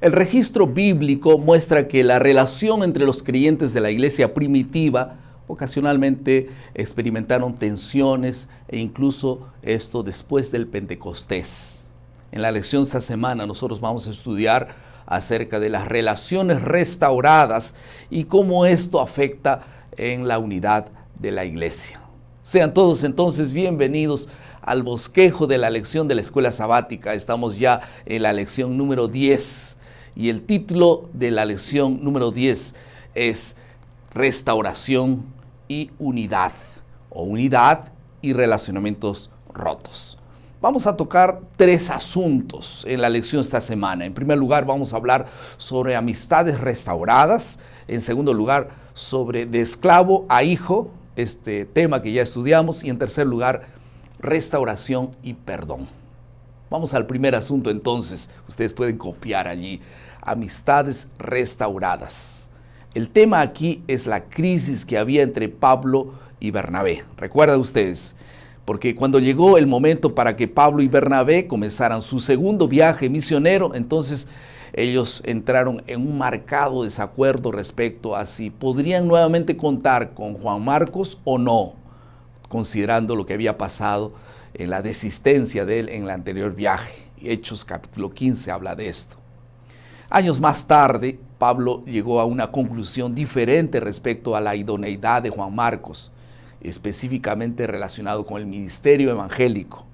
El registro bíblico muestra que la relación entre los creyentes de la iglesia primitiva ocasionalmente experimentaron tensiones e incluso esto después del Pentecostés. En la lección esta semana nosotros vamos a estudiar acerca de las relaciones restauradas y cómo esto afecta en la unidad de la iglesia. Sean todos entonces bienvenidos al bosquejo de la lección de la escuela sabática. Estamos ya en la lección número 10 y el título de la lección número 10 es Restauración y Unidad, o Unidad y Relacionamientos Rotos. Vamos a tocar tres asuntos en la lección esta semana. En primer lugar, vamos a hablar sobre amistades restauradas. En segundo lugar, sobre de esclavo a hijo, este tema que ya estudiamos. Y en tercer lugar, restauración y perdón. Vamos al primer asunto entonces. Ustedes pueden copiar allí. Amistades restauradas. El tema aquí es la crisis que había entre Pablo y Bernabé. ¿Recuerdan ustedes? Porque cuando llegó el momento para que Pablo y Bernabé comenzaran su segundo viaje misionero, entonces ellos entraron en un marcado desacuerdo respecto a si podrían nuevamente contar con Juan Marcos o no, considerando lo que había pasado en la desistencia de él en el anterior viaje. Hechos capítulo 15 habla de esto. Años más tarde, Pablo llegó a una conclusión diferente respecto a la idoneidad de Juan Marcos, específicamente relacionado con el ministerio evangélico.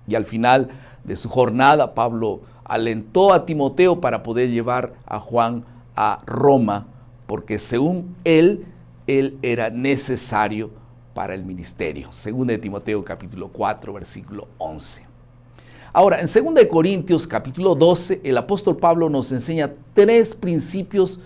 Y al final de su jornada, Pablo alentó a Timoteo para poder llevar a Juan a Roma, porque según él era necesario para el ministerio. Según de Timoteo capítulo 4, versículo 11. Ahora, en 2 Corintios capítulo 12, el apóstol Pablo nos enseña tres principios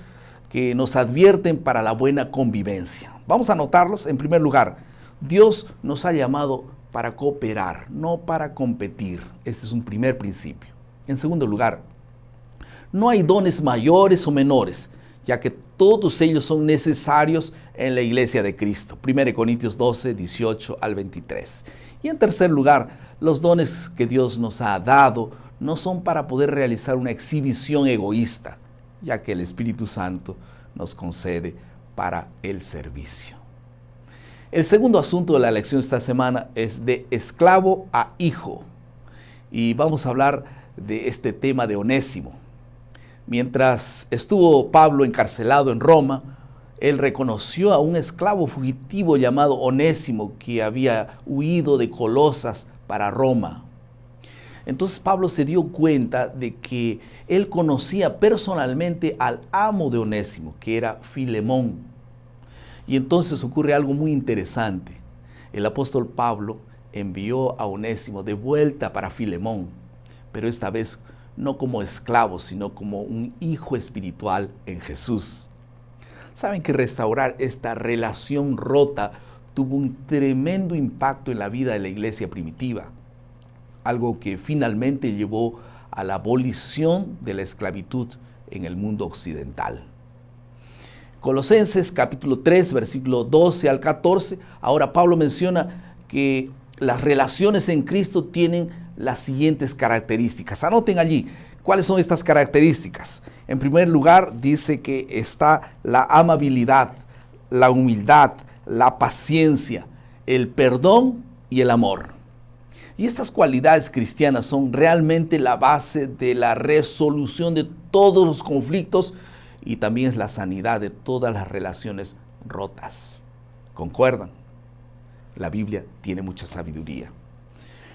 que nos advierten para la buena convivencia. Vamos a anotarlos. En primer lugar, Dios nos ha llamado para cooperar, no para competir. Este es un primer principio. En segundo lugar, no hay dones mayores o menores, ya que todos ellos son necesarios en la iglesia de Cristo. 1 Corintios 12, 18 al 23. Y en tercer lugar, los dones que Dios nos ha dado no son para poder realizar una exhibición egoísta, ya que el Espíritu Santo nos concede para el servicio. El segundo asunto de la lección esta semana es de esclavo a hijo. Y vamos a hablar de este tema de Onésimo. Mientras estuvo Pablo encarcelado en Roma, él reconoció a un esclavo fugitivo llamado Onésimo que había huido de Colosas para Roma. Entonces Pablo se dio cuenta de que él conocía personalmente al amo de Onésimo, que era Filemón. Y entonces ocurre algo muy interesante. El apóstol Pablo envió a Onésimo de vuelta para Filemón, pero esta vez no como esclavo, sino como un hijo espiritual en Jesús. Saben que restaurar esta relación rota tuvo un tremendo impacto en la vida de la iglesia primitiva, algo que finalmente llevó a la abolición de la esclavitud en el mundo occidental. Colosenses capítulo 3, versículo 12 al 14, ahora Pablo menciona que las relaciones en Cristo tienen las siguientes características. Anoten allí, ¿cuáles son estas características? En primer lugar, dice que está la amabilidad, la humildad, la paciencia, el perdón y el amor. Y estas cualidades cristianas son realmente la base de la resolución de todos los conflictos y también es la sanidad de todas las relaciones rotas. ¿Concuerdan? La Biblia tiene mucha sabiduría.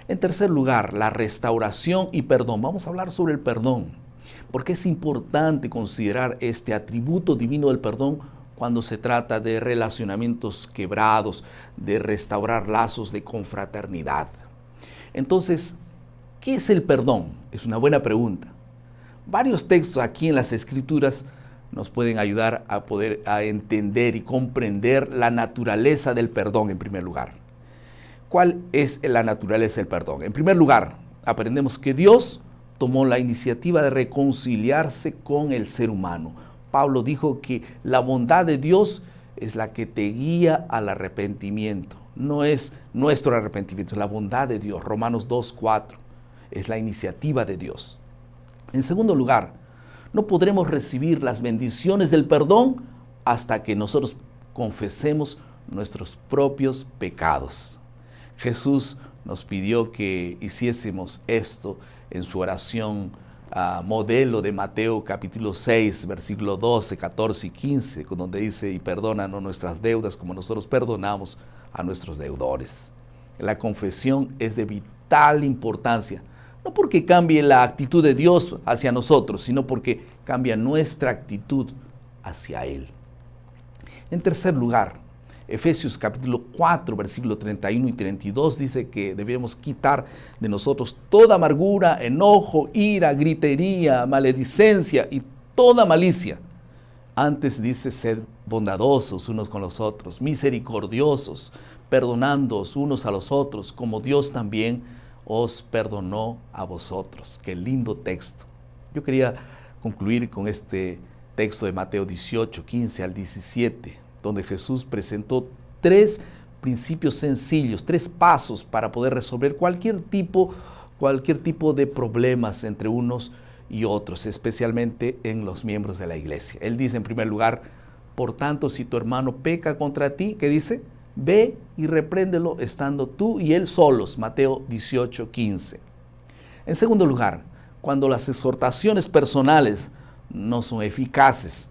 En tercer lugar, la restauración y perdón. Vamos a hablar sobre el perdón, porque es importante considerar este atributo divino del perdón cuando se trata de relacionamientos quebrados, de restaurar lazos de confraternidad. Entonces, ¿qué es el perdón? Es una buena pregunta. Varios textos aquí en las Escrituras nos pueden ayudar a poder entender y comprender la naturaleza del perdón en primer lugar. ¿Cuál es la naturaleza del perdón? En primer lugar, aprendemos que Dios tomó la iniciativa de reconciliarse con el ser humano. Pablo dijo que la bondad de Dios es la que te guía al arrepentimiento. No es nuestro arrepentimiento, es la bondad de Dios. Romanos 2:4 es la iniciativa de Dios. En segundo lugar, no podremos recibir las bendiciones del perdón hasta que nosotros confesemos nuestros propios pecados. Jesús nos pidió que hiciésemos esto en su oración modelo de Mateo capítulo 6, versículo 12, 14 y 15, donde dice: y perdónanos nuestras deudas como nosotros perdonamos a nuestros deudores. La confesión es de vital importancia, no porque cambie la actitud de Dios hacia nosotros, sino porque cambia nuestra actitud hacia Él. En tercer lugar, Efesios capítulo 4, versículo 31 y 32 dice que debemos quitar de nosotros toda amargura, enojo, ira, gritería, maledicencia y toda malicia. Antes dice: sed bondadosos unos con los otros, misericordiosos, perdonándoos unos a los otros, como Dios también os perdonó a vosotros. Qué lindo texto. Yo quería concluir con este texto de Mateo 18, 15 al 17, donde Jesús presentó 3 principios sencillos, 3 pasos para poder resolver cualquier tipo de problemas entre unos y otros, especialmente en los miembros de la iglesia. Él dice en primer lugar: por tanto, si tu hermano peca contra ti, ¿qué dice? Ve y repréndelo estando tú y él solos. Mateo 18, 15. En segundo lugar, cuando las exhortaciones personales no son eficaces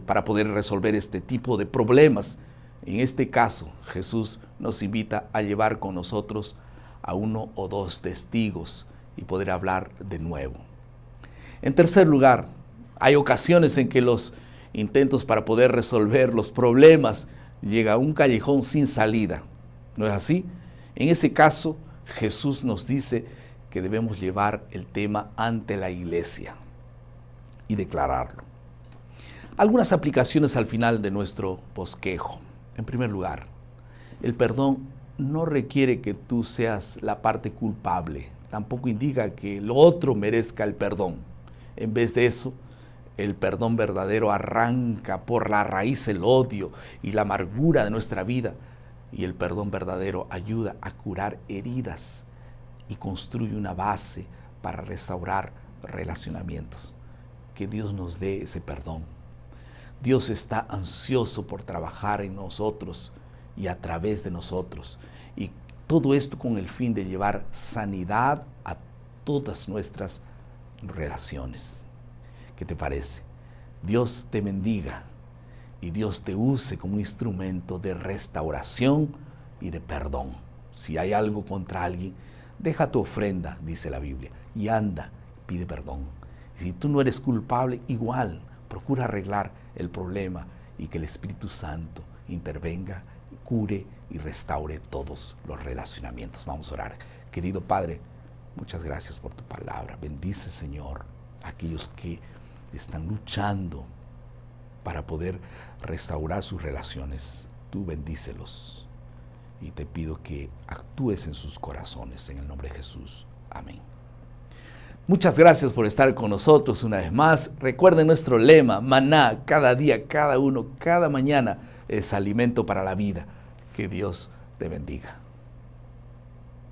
para poder resolver este tipo de problemas, en este caso Jesús nos invita a llevar con nosotros a 1 o 2 testigos y poder hablar de nuevo. En tercer lugar, hay ocasiones en que los intentos para poder resolver los problemas llega a un callejón sin salida. ¿No es así? En ese caso, Jesús nos dice que debemos llevar el tema ante la iglesia y declararlo. Algunas aplicaciones al final de nuestro bosquejo. En primer lugar, el perdón no requiere que tú seas la parte culpable. Tampoco indica que el otro merezca el perdón. En vez de eso, el perdón verdadero arranca por la raíz el odio y la amargura de nuestra vida. Y el perdón verdadero ayuda a curar heridas y construye una base para restaurar relacionamientos. Que Dios nos dé ese perdón. Dios está ansioso por trabajar en nosotros y a través de nosotros. Y todo esto con el fin de llevar sanidad a todas nuestras relaciones. ¿Qué te parece? Dios te bendiga y Dios te use como instrumento de restauración y de perdón. Si hay algo contra alguien, deja tu ofrenda, dice la Biblia, y anda, pide perdón. Y si tú no eres culpable, igual, procura arreglar el problema y que el Espíritu Santo intervenga, cure y restaure todos los relacionamientos. Vamos a orar. Querido Padre, muchas gracias por tu palabra. Bendice, Señor, a aquellos que están luchando para poder restaurar sus relaciones. Tú bendícelos y te pido que actúes en sus corazones, en el nombre de Jesús. Amén. Muchas gracias por estar con nosotros una vez más. Recuerden nuestro lema: maná, cada día, cada uno, cada mañana es alimento para la vida. Que Dios te bendiga.